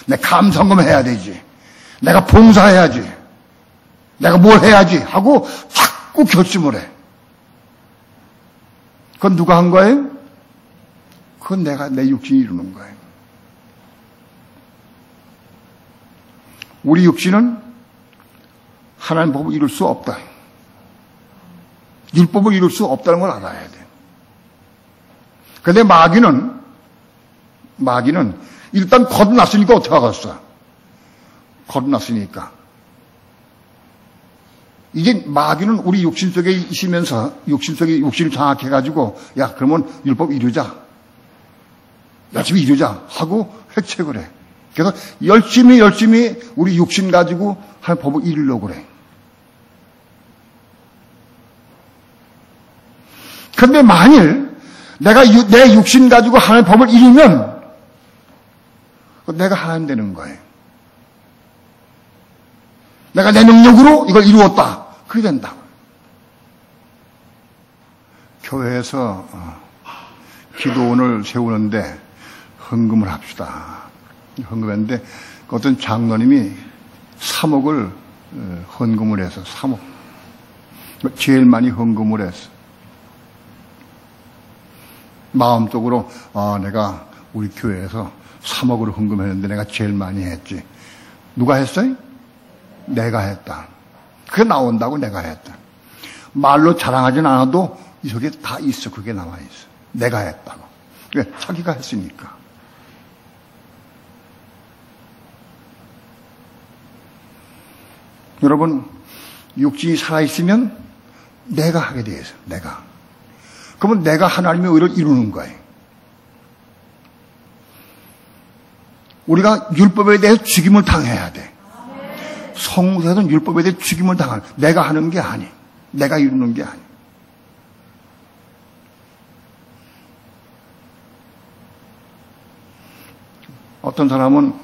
내가 감성금 해야 되지. 내가 봉사해야지. 내가 뭘 해야지 하고 자꾸 결심을 해. 그건 누가 한 거예요? 그건 내 육신이 이루는 거예요. 우리 육신은 하나님 법을 이룰 수 없다. 율법을 이룰 수 없다는 걸 알아야 돼. 근데 마귀는 일단 거듭났으니까 어떡하겠어? 거듭났으니까. 이제 마귀는 우리 육신 속에 있으면서 육신을 장악해가지고 야 그러면 율법 이루자. 열심히 이루자 하고 획책을 해. 그래서 열심히 우리 육신 가지고 하나님 법을 이루려고 그래. 근데 만일 내가 내 육신 가지고 하나님 법을 이루면 내가 하나님 되는 거예요. 내가 내 능력으로 이걸 이루었다. 그게 된다. 교회에서 기도원을 세우는데 헌금을 합시다. 헌금했는데 어떤 장로님이 3억을 헌금을 해서 3억. 제일 많이 헌금을 했어. 마음속으로 내가 우리 교회에서 3억을 헌금했는데 내가 제일 많이 했지. 누가 했어요? 내가 했다. 그게 나온다고 내가 했다. 말로 자랑하진 않아도 이 속에 다 있어. 그게 나와 있어. 내가 했다고. 왜? 자기가 했으니까. 여러분, 육신이 살아있으면 내가 하게 돼 있어. 내가. 그러면 내가 하나님의 의를 이루는 거예요. 우리가 율법에 대해서 죽임을 당해야 돼. 성서에서는 율법에 대해 죽임을 당하는, 내가 하는 게 아니, 내가 이루는 게 아니. 어떤 사람은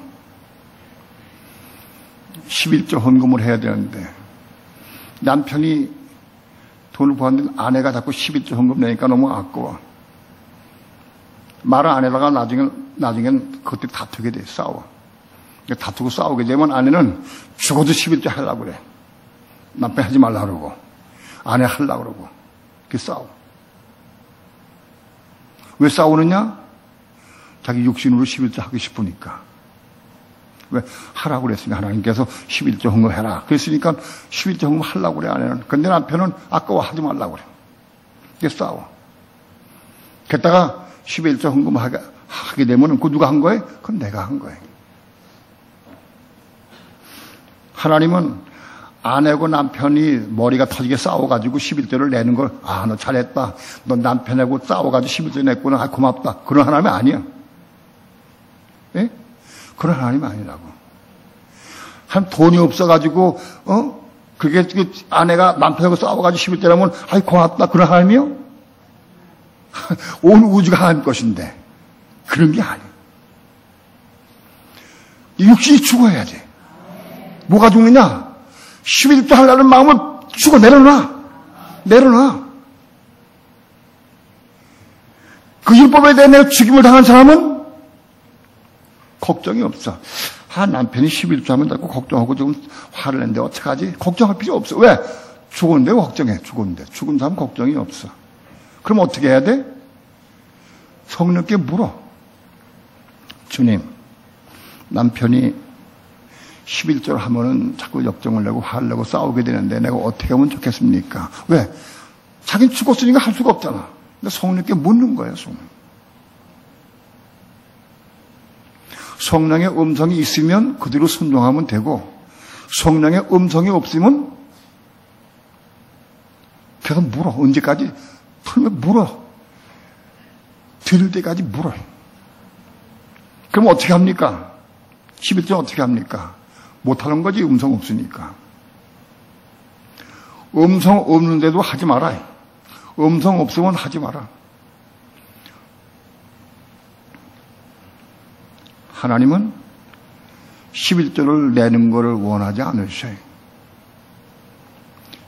11조 헌금을 해야 되는데 남편이 돈을 벌었는데 아내가 자꾸 11조 헌금 내니까 너무 아까워. 말을 안 해다가 나중엔 그때 다투게 돼, 싸워. 다투고 싸우게 되면 아내는 죽어도 11조 하려고 그래. 남편 하지 말라 그러고, 아내 하려고 그러고, 그렇게 싸워. 왜 싸우느냐? 자기 육신으로 11조 하고 싶으니까. 왜? 하라고 그랬으니까 하나님께서 11조 헌금해라. 그랬으니까 11조 헌금 하려고 그래, 아내는. 근데 남편은 아까워 하지 말라고 그래. 그게 싸워. 게다가 11조 헌금 하게 되면 그 누가 한 거예요? 그건 내가 한 거예요. 하나님은 아내고 남편이 머리가 터지게 싸워가지고 11조를 내는 걸, 너 잘했다. 너 남편하고 싸워가지고 11조 냈구나. 고맙다. 그런 하나님이 아니야. 예? 그런 하나님이 아니라고. 한 돈이 없어가지고, 그게 아내가 남편하고 싸워가지고 11조 내면, 고맙다. 그런 하나님이요? 온 우주가 하나님 것인데. 그런 게 아니야. 육신이 죽어야 돼. 뭐가 죽느냐? 11조 하려는 마음을 죽어 내려놔. 그 율법에 대해 내가 죽임을 당한 사람은 걱정이 없어. 남편이 11조 하면 자꾸 걱정하고 좀 화를 낸데 어떡하지? 걱정할 필요 없어. 왜? 죽었는데 걱정해. 죽은 사람 걱정이 없어. 그럼 어떻게 해야 돼? 성령께 물어. 주님, 남편이 11조를 하면은 자꾸 역정을 내고 화를 내고 싸우게 되는데 내가 어떻게 하면 좋겠습니까? 왜? 자기는 죽었으니까 할 수가 없잖아. 근데 성령께 묻는 거예요, 성령의 음성이 있으면 그대로 순종하면 되고, 성령의 음성이 없으면 계속 물어. 언제까지? 풀면 물어. 들을 때까지 물어. 그럼 어떻게 합니까? 11조 어떻게 합니까? 못하는 거지, 음성 없으니까. 음성 없는데도 하지 마라. 음성 없으면 하지 마라. 하나님은 11조를 내는 것을 원하지 않으셔요.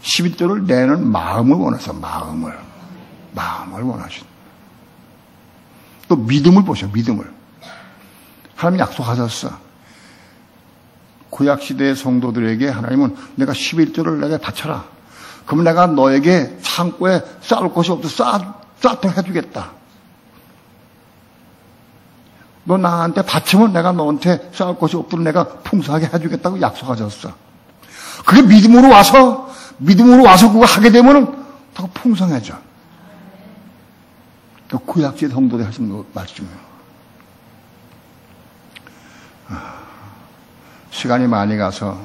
11조를 내는 마음을 원해서 마음을 원하신. 또 믿음을 보셔. 믿음을. 하나님 약속하셨어. 구약시대의 성도들에게 하나님은 내가 11조를 내게 바쳐라. 그럼 내가 너에게 창고에 쌓을 것이 없어 쌓도록 해주겠다. 너 나한테 바치면 내가 너한테 쌓을 것이 없도록 내가 풍성하게 해주겠다고 약속하셨어. 그게 믿음으로 와서 그거 하게 되면은 더 풍성해져. 그 구약시대 성도들 하신 거 말씀이에요. 시간이 많이 가서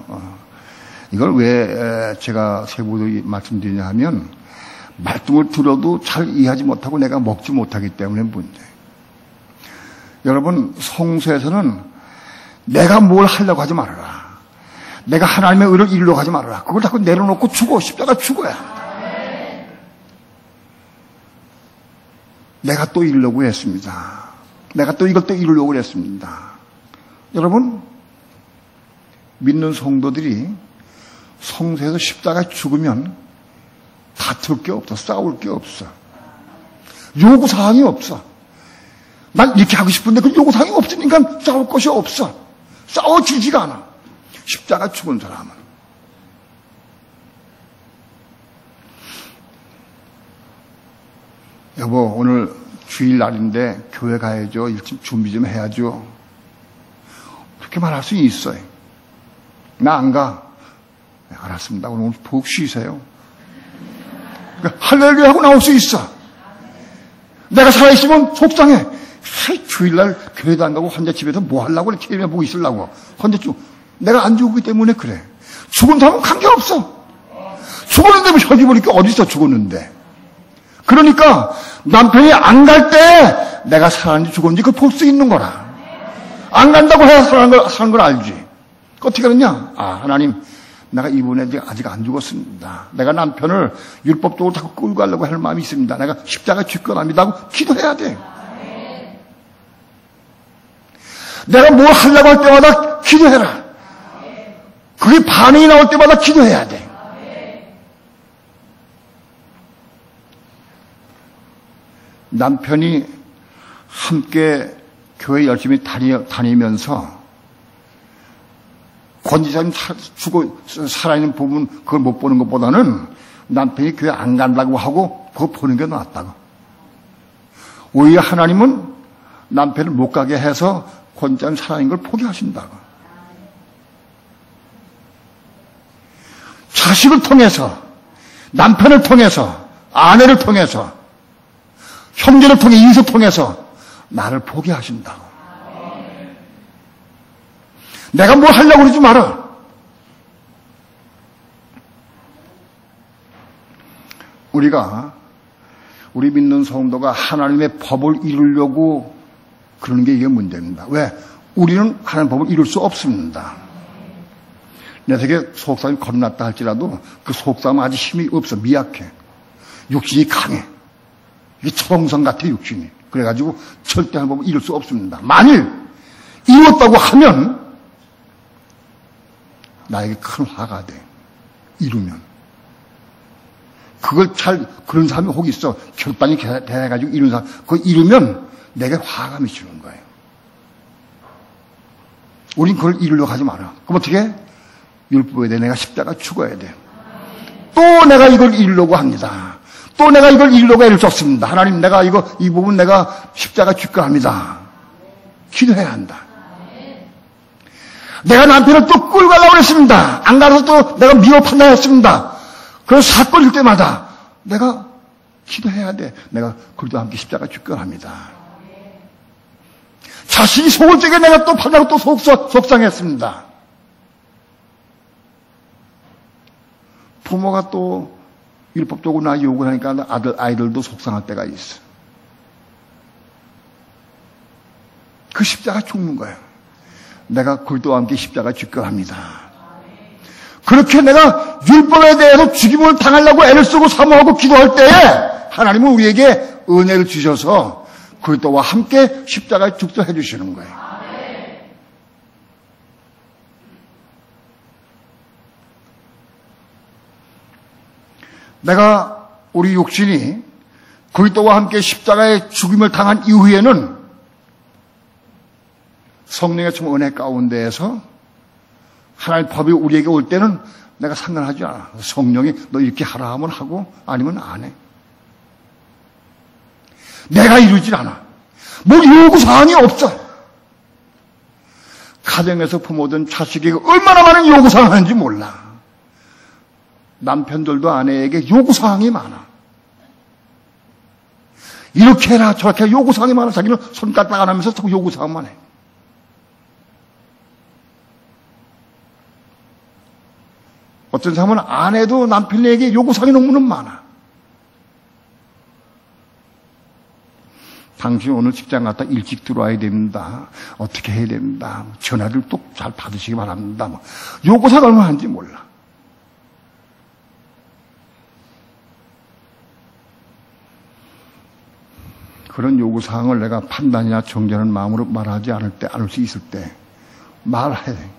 이걸 왜 제가 세부적으로 말씀드리냐 하면 말씀을 들어도 잘 이해하지 못하고 내가 먹지 못하기 때문에 문제예요. 여러분, 성서에서는 내가 뭘 하려고 하지 말아라. 내가 하나님의 의를 이루려고 하지 말아라. 그걸 자꾸 내려놓고 죽어. 십자가 죽어야. 내가 또 이루려고 했습니다. 내가 또 이걸 또 이루려고 했습니다. 여러분, 믿는 성도들이 성서에서 십자가 죽으면 다툴 게 없어. 싸울 게 없어. 요구사항이 없어. 난 이렇게 하고 싶은데 그 요구사항이 없으니까 싸울 것이 없어. 싸워지지가 않아. 십자가 죽은 사람은. 여보, 오늘 주일날인데 교회 가야죠. 일찍 준비 좀 해야죠. 그렇게 말할 수 있어요. 나 안 가. 네, 알았습니다. 오늘 푹 쉬세요. 그러니까 할렐루야 하고 나올 수 있어. 내가 살아있으면 속상해. 주일날 교회도 안 가고 혼자 집에서 뭐 하려고 이렇게 보고 있으려고. 혼자 내가 안 죽었기 때문에 그래. 죽은 사람은 관계없어. 죽었는데 뭐 혈기 보니까 어디서 죽었는데. 그러니까 남편이 안 갈 때 내가 살았는지 죽었는지 그걸 볼 수 있는 거라. 안 간다고 해야 사는 걸 알지. 어떻게 그러냐? 하나님, 내가 이번에 아직 안 죽었습니다. 내가 남편을 율법적으로 자꾸 끌고 가려고 할 마음이 있습니다. 내가 십자가 죽건합니다 하고 기도해야 돼. 내가 뭘 하려고 할 때마다 기도해라. 그게 반응이 나올 때마다 기도해야 돼. 남편이 함께 교회 열심히 다니면서 권지사님 살아있는 부분 그걸 못 보는 것보다는 남편이 교회 안 간다고 하고 그거 보는 게 낫다고. 오히려 하나님은 남편을 못 가게 해서 권지사님 살아있는 걸 포기하신다고. 자식을 통해서, 남편을 통해서, 아내를 통해서, 형제를 통해, 인을 통해서 나를 포기하신다고. 내가 뭘 하려고 그러지 마라. 우리 믿는 성도가 하나님의 법을 이루려고 그러는 게 이게 문제입니다. 왜? 우리는 하나님의 법을 이룰 수 없습니다. 내 속에 속상이 거듭났다 할지라도 그 속상은 아직 힘이 없어. 미약해. 육신이 강해. 이게 초롱성 같아, 육신이. 그래가지고 절대 하나님의 법을 이룰 수 없습니다. 만일 이뤘다고 하면 나에게 큰 화가 돼. 이루면. 그런 사람이 혹 있어. 결단이 돼가지고 이룬 사람. 그거 이루면 내게 화가 미치는 거예요. 우린 그걸 이루려고 하지 마라. 그럼 어떻게? 율법에 대해 내가 십자가 죽어야 돼. 또 내가 이걸 이루려고 합니다. 또 내가 이걸 이루려고 애를 썼습니다. 하나님, 내가 이 부분 내가 십자가 죽게 합니다. 기도해야 한다. 내가 남편을 또 끌고 가려고 했습니다. 안 가서 또 내가 미워 판단했습니다. 그런 사건일 때마다 내가 기도해야 돼. 내가 그리도 함께 십자가 죽건합니다. 자식이 속을 적에 내가 또 판단하고 또 속상했습니다. 부모가 또 율법적으로 나 욕을 하니까 아이들도 속상할 때가 있어. 그 십자가 죽는 거예요. 내가 그리스도와 함께 십자가 죽게 합니다. 그렇게 내가 율법에 대해서 죽임을 당하려고 애를 쓰고 사모하고 기도할 때에 하나님은 우리에게 은혜를 주셔서 그리스도와 함께 십자가에 죽게 해주시는 거예요. 내가 우리 육신이 그리스도와 함께 십자가에 죽임을 당한 이후에는 성령의 참 은혜 가운데에서 하나님의 법이 우리에게 올 때는 내가 상관하지 않아. 성령이 너 이렇게 하라 하면 하고 아니면 안 해. 내가 이루질 않아. 뭐 요구사항이 없어. 가정에서 부모든 자식에게 얼마나 많은 요구사항을 하는지 몰라. 남편들도 아내에게 요구사항이 많아. 이렇게 해라 저렇게 해라 요구사항이 많아. 자기는 손가락 안 하면서 자꾸 요구사항만 해. 어떤 사람은 아내도 남편에게 요구사항이 너무나 많아. 당신 오늘 직장 갔다 일찍 들어와야 됩니다. 어떻게 해야 됩니다. 전화를 또 잘 받으시기 바랍니다. 요구사항 얼마나 하는지 몰라. 그런 요구사항을 내가 판단이나 정죄하는 마음으로 말하지 않을 때, 않을 수 있을 때 말해야 돼.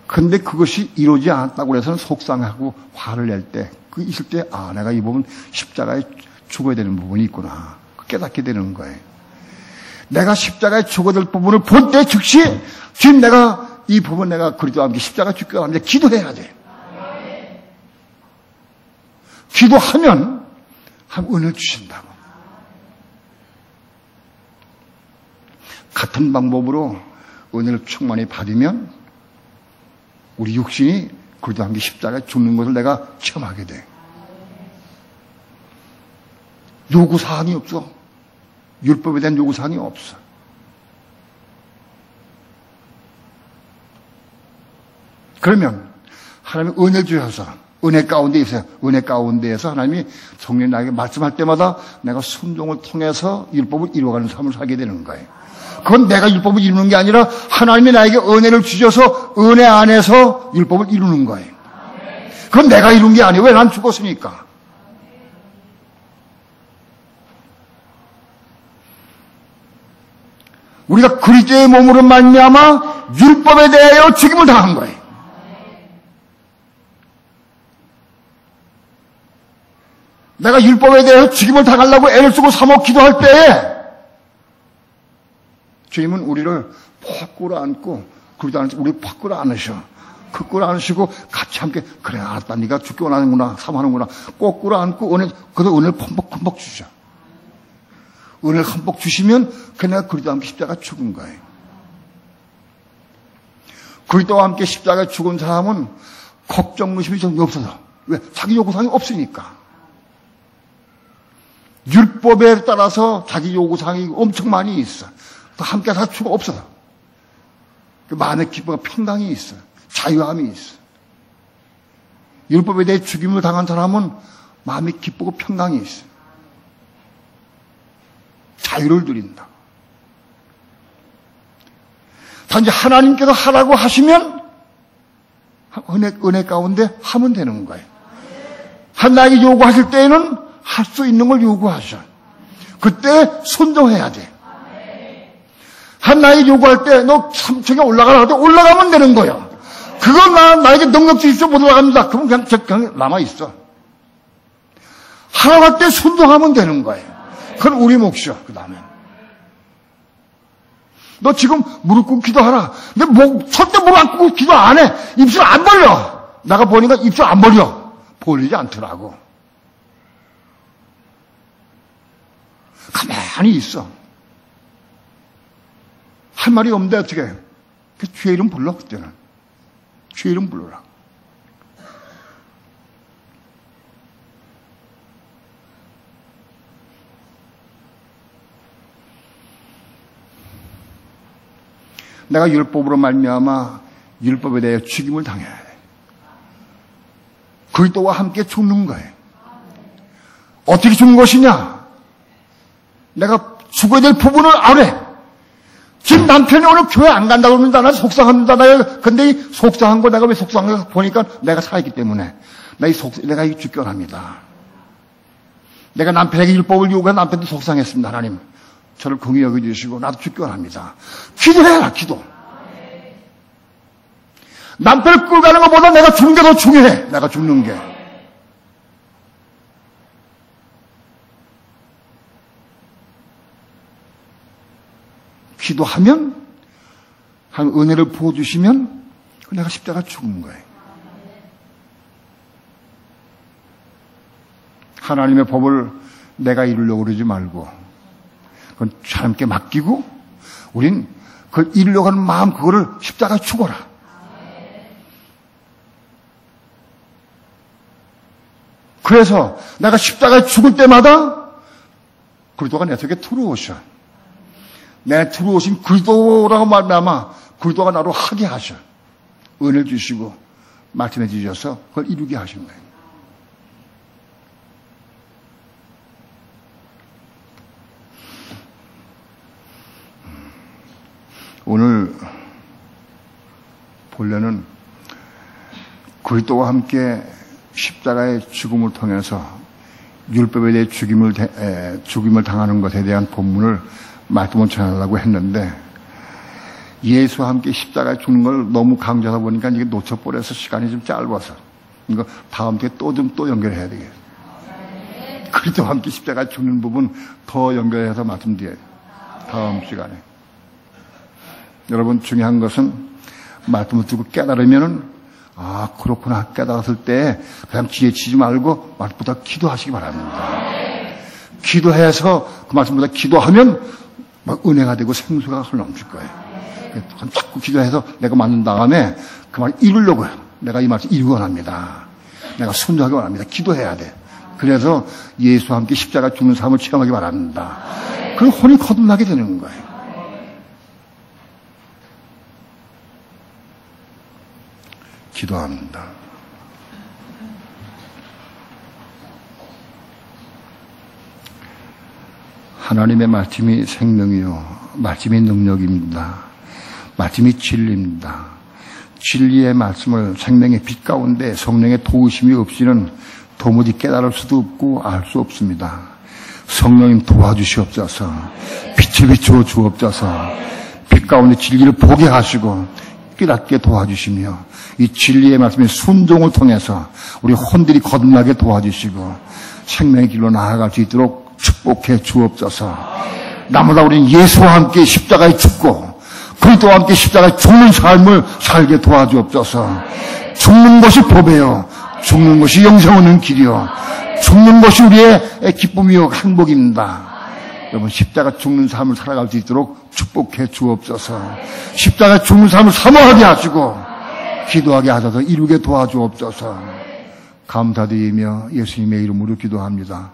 근데 그것이 이루어지지 않았다고 해서는 속상하고 화를 낼 때, 그 있을 때, 아, 내가 이 부분 십자가에 죽어야 되는 부분이 있구나. 깨닫게 되는 거예요. 내가 십자가에 죽어야 될 부분을 볼 때 즉시, 지금 내가 이 부분 내가 그리스도와 함께 십자가에 죽게 하는데 기도해야 돼. 기도하면 은혜 주신다고. 같은 방법으로 은혜를 충만히 받으면 우리 육신이 그리스도와 함께 십자가에 죽는 것을 내가 체험하게 돼. 요구사항이 없어. 율법에 대한 요구사항이 없어. 그러면 하나님이 은혜를 주셔서 은혜 가운데 있어요. 은혜 가운데에서 하나님이 성령이 나에게 말씀할 때마다 내가 순종을 통해서 율법을 이루어가는 삶을 살게 되는 거예요. 그건 내가 율법을 이루는 게 아니라 하나님이 나에게 은혜를 주셔서 은혜 안에서 율법을 이루는 거예요. 그건 내가 이룬 게 아니에요. 왜? 난 죽었으니까. 우리가 그리스도의 몸으로 말미암아 율법에 대하여 죽임을 당한 거예요. 내가 율법에 대해서 죽임을 당하려고 애를 쓰고 사모 기도할 때에 주님은 우리를 퍽 끌어안고 우리 퍽 끌어안으셔. 그 끌어안으시고 같이 함께 그래 알았다. 네가 죽기 원하는구나. 사모하는구나. 꼭 끌어안고 그래서 은혜를 흠뻑 주셔. 은혜를 흠뻑 주시면 그냥 그리스도와 함께 십자가에 죽은 거예요. 그리스도와 함께 십자가에 죽은 사람은 걱정 의심이 전혀 없어서. 왜? 자기 요구사항이 없으니까. 율법에 따라서 자기 요구사항이 엄청 많이 있어. 함께 살 수가 없어. 마음의 기쁨과 평강이 있어. 자유함이 있어. 율법에 대해 죽임을 당한 사람은 마음이 기쁘고 평강이 있어. 자유를 누린다. 단지 하나님께서 하라고 하시면 은혜 가운데 하면 되는 거예요. 하나님이 요구하실 때에는 할 수 있는 걸 요구하셔. 그때 순종해야 돼. 하나님이 요구할 때 너 3층에 올라가라 할 때 올라가면 되는 거예요. 그건 나에게 능력 주십시오 못 올라갑니다. 그럼 그냥 남아있어. 하라고 할 때 순종하면 되는 거예요. 그건 우리 몫이야. 그 다음에 너 지금 무릎 꿇고 기도하라. 근데 절대 무릎 안 꿇고 기도 안 해. 입술 안 벌려. 내가 보니까 입술 안 벌려. 벌리지 않더라고. 가만히 있어. 할 말이 없는데 어떻게 해? 주의 이름 불러 그때는. 주의 이름 불러라. 내가 율법으로 말미암아 율법에 대해 죽임을 당해야 돼. 그리스도와 함께 죽는 거예요. 어떻게 죽는 것이냐? 내가 죽어야 될 부분을 안 해. 지금 남편이 오늘 교회 안 간다고 그러는데 나 속상합니다. 근데 이 속상한 거 내가 왜 속상한가 보니까 내가 살아있기 때문에 내가 이 주권합니다. 내가 남편에게 율법을 요구해 남편도 속상했습니다. 하나님 저를 긍휼히 여겨주시고 나도 주권합니다. 기도해라. 기도. 남편을 끌고 가는 것보다 내가 죽는 게 더 중요해. 내가 죽는 게. 기도하면, 한 은혜를 부어주시면, 내가 십자가 죽은 거예요. 하나님의 법을 내가 이루려고 그러지 말고, 그건 하나님께 맡기고, 우린 그걸 이루려고 하는 마음, 그거를 십자가 죽어라. 그래서 내가 십자가에 죽을 때마다 그리스도가 내 속에 들어오셔. 내 들어오신 그리스도라고 말하면 그리스도가 나로 하게 하셔. 은혜를 주시고 말씀해 주셔서 그걸 이루게 하신 거예요. 오늘 본래는 그리스도와 함께 십자가의 죽음을 통해서 율법에 대해 죽임을 당하는 것에 대한 본문을 말씀을 전하려고 했는데 예수와 함께 십자가에 죽는 걸 너무 강조하다 보니까 이게 놓쳐버려서 시간이 좀 짧아서 이거 다음 주에 또 연결해야 되겠어요. 그리스도와 함께 십자가에 죽는 부분 더 연결해서 말씀드려요. 다음 시간에. 여러분 중요한 것은 말씀을 듣고 깨달으면은 아, 그렇구나. 깨달았을 때, 그냥 지혜치지 말고, 말씀보다 기도하시기 바랍니다. 기도해서, 그 말씀보다 기도하면, 막 은혜가 되고 생수가 흘러넘칠 거예요. 자꾸 기도해서 내가 맞는 다음에, 그 말 이루려고 해요. 내가 이 말씀 이루기 원합니다. 내가 순종하기 원합니다. 기도해야 돼. 그래서 예수와 함께 십자가 죽는 삶을 체험하기 바랍니다. 그 혼이 거듭나게 되는 거예요. 기도합니다. 하나님의 말씀이 생명이요, 말씀이 능력입니다. 말씀이 진리입니다. 진리의 말씀을 생명의 빛 가운데 성령의 도우심이 없이는 도무지 깨달을 수도 없고 알 수 없습니다. 성령님 도와주시옵소서. 빛을 비추어 주옵소서. 빛 가운데 진리를 보게 하시고 깨닫게 도와주시며 이 진리의 말씀의 순종을 통해서 우리 혼들이 거듭나게 도와주시고 생명의 길로 나아갈 수 있도록 축복해 주옵소서. 나보다 우리는 예수와 함께 십자가에 죽고 그리스도와 함께 십자가에 죽는 삶을 살게 도와주옵소서. 죽는 것이 법이요, 죽는 것이 영생 얻는 길이요, 죽는 것이 우리의 기쁨이요 행복입니다. 여러분 십자가 죽는 삶을 살아갈 수 있도록 축복해 주옵소서. 십자가 죽는 삶을 사모하게 하시고 기도하게 하셔서 이루게 도와주옵소서. 감사드리며 예수님의 이름으로 기도합니다.